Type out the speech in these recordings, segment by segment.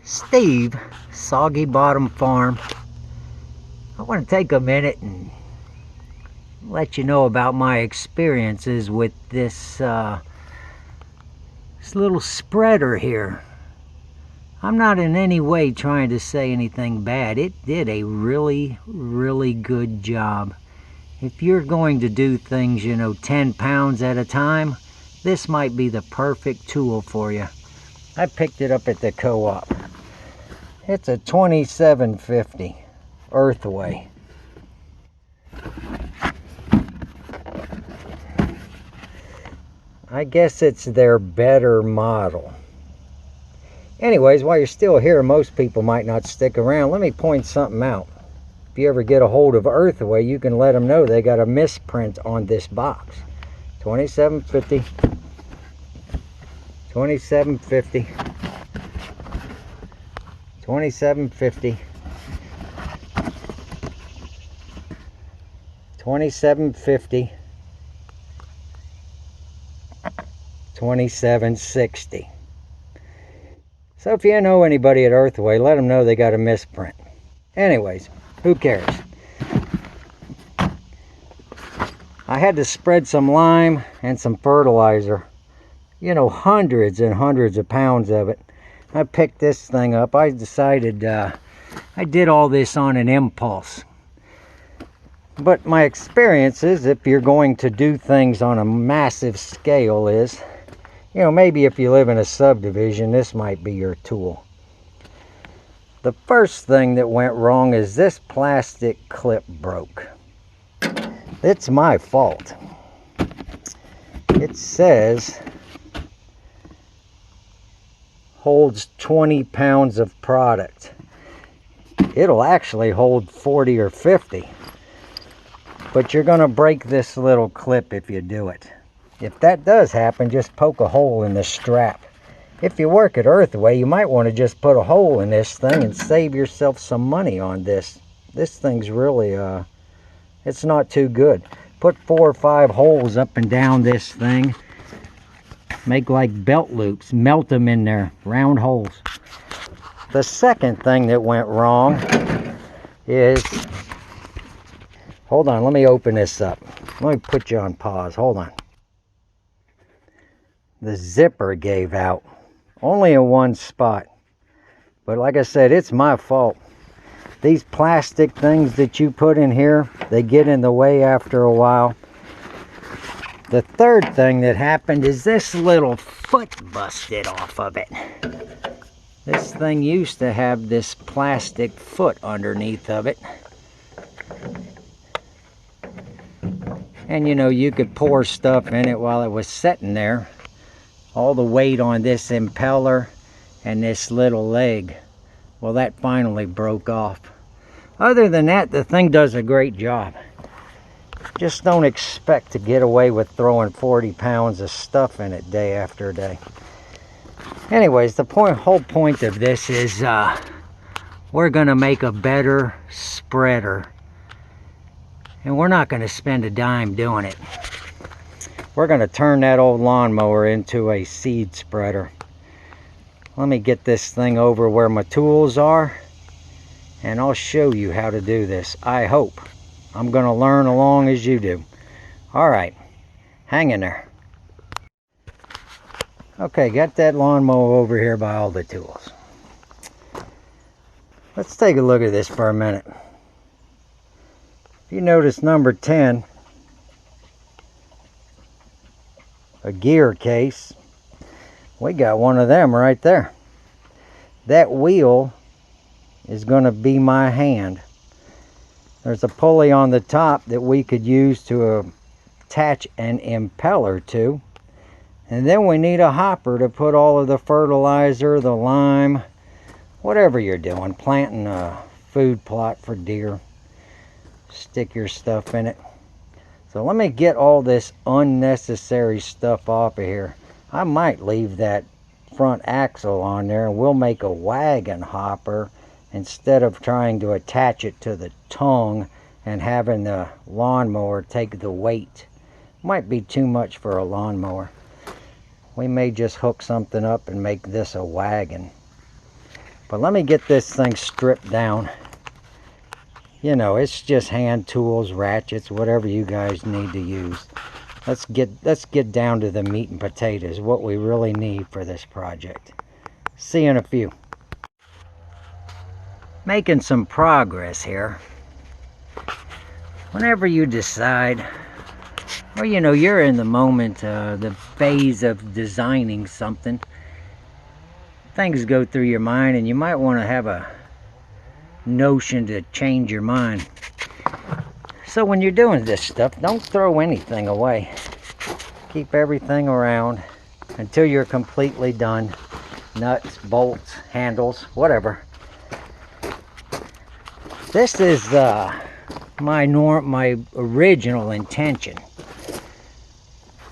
Steve, Soggy Bottom Farm. I want to take a minute and let you know about my experiences with this little spreader here. I'm not in any way trying to say anything bad. It did a really, really good job. If you're going to do things, 10 pounds at a time, this might be the perfect tool for you. I picked it up at the co-op. It's a 2750 Earthway. I guess it's their better model. Anyways, while you're still here, most people might not stick around. Let me point something out. If you ever get a hold of Earthway, you can let them know they got a misprint on this box. 2750, 2750, 2750, 2750, 2760. So if you know anybody at Earthway, let them know they got a misprint. Anyways, who cares? I had to spread some lime and some fertilizer. Hundreds and hundreds of pounds of it. I picked this thing up. I decided I did all this on an impulse. But my experience is, if you're going to do things on a massive scale, is maybe if you live in a subdivision, this might be your tool. The first thing that went wrong is this plastic clip broke. It's my fault. It says holds 20 pounds of product. It'll actually hold 40 or 50. But you're going to break this little clip if you do it. If that does happen, just poke a hole in the strap. If you work at Earthway, you might want to just put a hole in this thing and save yourself some money on this. This thing's really, it's not too good. Put 4 or 5 holes up and down this thing. Make like belt loops. Melt them in there. Round holes. The second thing that went wrong is... Hold on, let me open this up. Let me put you on pause. Hold on. The zipper gave out. Only in one spot. But like I said, it's my fault. These plastic things that you put in here, they get in the way after a while. The third thing that happened is this little foot busted off of it. This thing used to have this plastic foot underneath of it. And you could pour stuff in it while it was sitting there. All the weight on this impeller and this little leg. Well, that finally broke off. Other than that, the thing does a great job. Just don't expect to get away with throwing 40 pounds of stuff in it day after day. Anyways, the whole point of this is we're going to make a better spreader. And we're not going to spend a dime doing it. We're going to turn that old lawnmower into a seed spreader. Let me get this thing over where my tools are, and I'll show you how to do this. I hope. I'm going to learn along as you do. Alright, hang in there. Okay, got that lawnmower over here by all the tools. Let's take a look at this for a minute. If you notice number 10, a gear case, we got one of them right there. That wheel is going to be my hand. There's a pulley on the top that we could use to attach an impeller to. And then we need a hopper to put all of the fertilizer, the lime, whatever you're doing, planting a food plot for deer. Stick your stuff in it. So let me get all this unnecessary stuff off of here. I might leave that front axle on there and we'll make a wagon hopper instead of trying to attach it to the tongue and having the lawnmower take the weight. Might be too much for a lawnmower. We may just hook something up and make this a wagon. But let me get this thing stripped down. You know, it's just hand tools, ratchets, whatever you guys need to use. Let's get down to the meat and potatoes, what we really need for this project. See you in a few. Making some progress here. Whenever you decide, or you know, you're in the moment, the phase of designing something, things go through your mind and you might want to have a notion to change your mind. So when you're doing this stuff, don't throw anything away. Keep everything around until you're completely done. Nuts, bolts, handles, whatever. This is my original intention.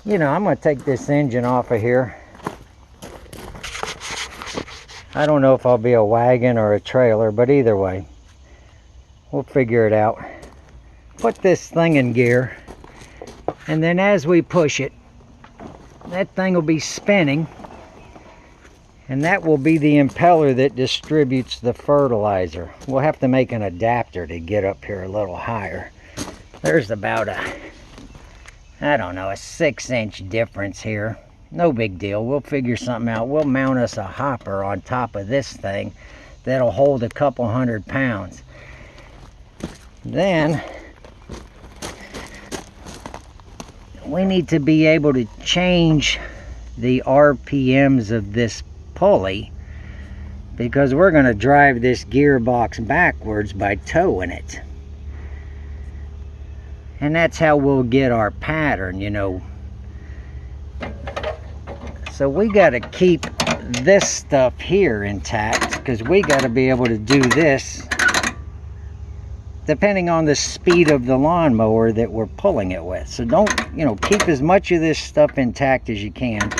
You know, I'm going to take this engine off of here. I don't know if I'll be a wagon or a trailer, but either way, we'll figure it out. Put this thing in gear, and then as we push it, that thing will be spinning, and that will be the impeller that distributes the fertilizer. We'll have to make an adapter to get up here a little higher. There's about a, I don't know, a 6-inch difference here. No big deal. We'll figure something out. We'll mount us a hopper on top of this thing that'll hold a couple 100 pounds. Then we need to be able to change the RPMs of this pulley, because we're going to drive this gearbox backwards by towing it. And that's how we'll get our pattern, you know. So we got to keep this stuff here intact, because we got to be able to do this depending on the speed of the lawnmower that we're pulling it with. So don't, you know, keep as much of this stuff intact as you can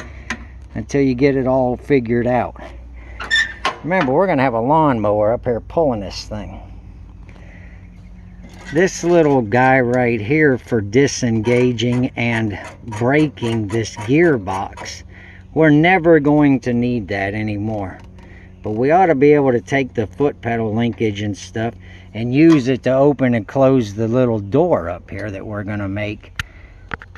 until you get it all figured out. Remember, we're going to have a lawnmower up here pulling this thing. This little guy right here for disengaging and breaking this gearbox, we're never going to need that anymore. But we ought to be able to take the foot pedal linkage and stuff and use it to open and close the little door up here that we're going to make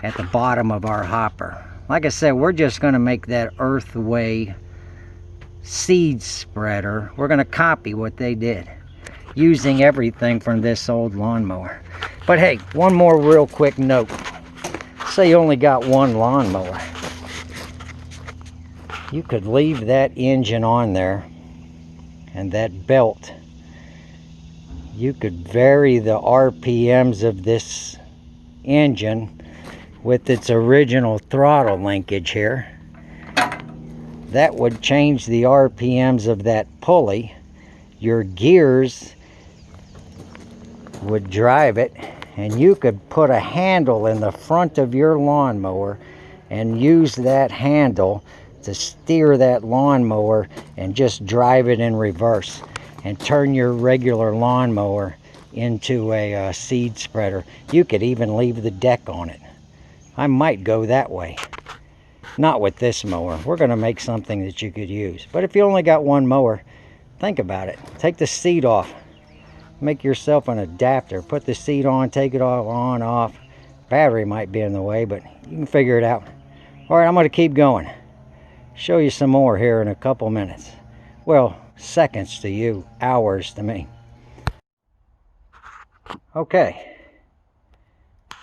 at the bottom of our hopper. Like I said, we're just going to make that Earthway seed spreader. We're going to copy what they did, using everything from this old lawnmower. But hey, one more real quick note. Say you only got one lawnmower. You could leave that engine on there and that belt. You could vary the RPMs of this engine with its original throttle linkage here. That would change the RPMs of that pulley. Your gears would drive it, and you could put a handle in the front of your lawnmower and use that handle to steer that lawnmower and just drive it in reverse and turn your regular lawnmower into a seed spreader. You could even leave the deck on it. I might go that way. Not with this mower. We're going to make something that you could use. But if you only got one mower, think about it. Take the seat off. Make yourself an adapter. Put the seat on, take it off, on, off. Battery might be in the way, but you can figure it out. All right, I'm going to keep going. Show you some more here in a couple minutes. Well, seconds to you, hours to me. Okay.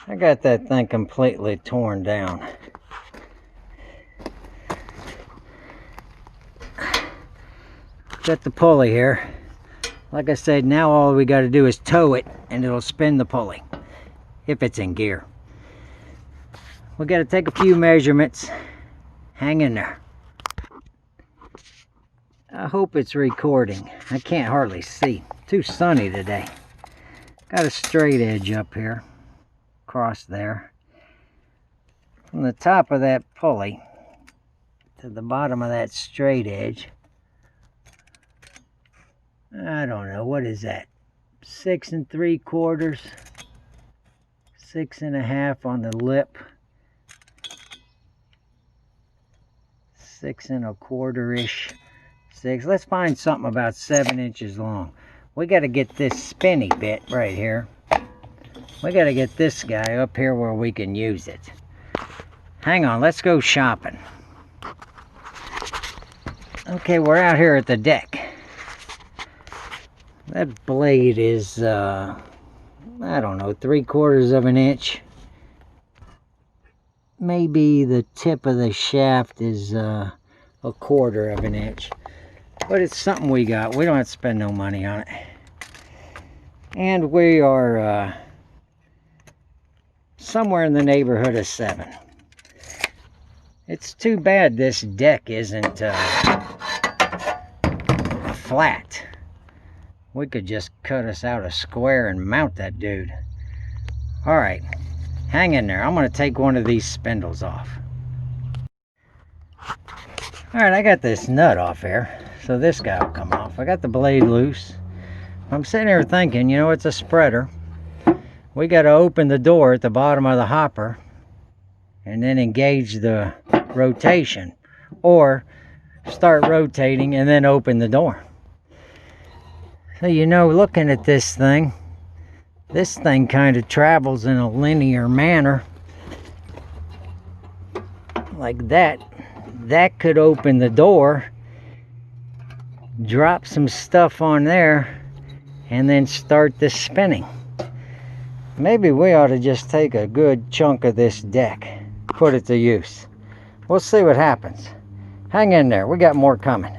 I got that thing completely torn down. Got the pulley here. Like I said, now all we got to do is tow it and it'll spin the pulley if it's in gear. We got to take a few measurements. Hang in there. I hope it's recording. I can't hardly see. Too sunny today. Got a straight edge up here. Across there. From the top of that pulley to the bottom of that straight edge. I don't know, what is that? 6 3/4, 6 1/2 on the lip, 6 1/4-ish, 6. Let's find something about 7 inches long. We got to get this spinny bit right here. We got to get this guy up here where we can use it. Hang on, let's go shopping. Okay, we're out here at the deck. That blade is, I don't know, 3/4 of an inch. Maybe the tip of the shaft is a 1/4 of an inch. But it's something we got. We don't have to spend no money on it. And we are somewhere in the neighborhood of 7. It's too bad this deck isn't flat. We could just cut us out a square and mount that dude. Alright, hang in there. I'm going to take one of these spindles off. Alright, I got this nut off here, so this guy will come off. I got the blade loose. I'm sitting here thinking, you know, it's a spreader. We got to open the door at the bottom of the hopper and then engage the rotation, or start rotating and then open the door. So, you know, looking at this thing kind of travels in a linear manner like that. That could open the door, drop some stuff on there, and then start the spinning. Maybe we ought to just take a good chunk of this deck, put it to use. We'll see what happens. Hang in there, we got more coming.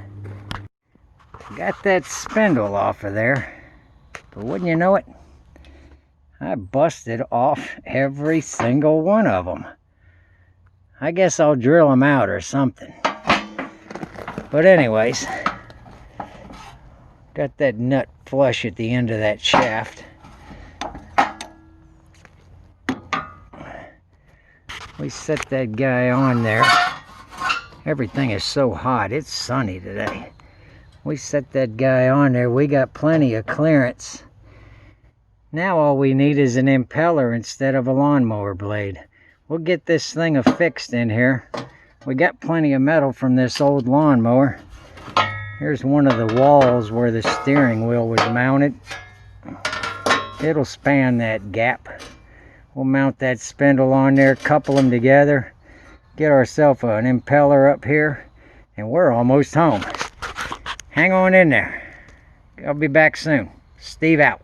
Got that spindle off of there, but wouldn't you know it, I busted off every single one of them. I guess I'll drill them out or something. But anyways, got that nut flush at the end of that shaft. We set that guy on there. Everything is so hot. It's sunny today. We set that guy on there. We got plenty of clearance. Now all we need is an impeller instead of a lawnmower blade. We'll get this thing affixed in here. We got plenty of metal from this old lawnmower. Here's one of the walls where the steering wheel was mounted. It'll span that gap. We'll mount that spindle on there, couple them together, get ourselves an impeller up here, and we're almost home. Hang on in there. I'll be back soon. Steve out.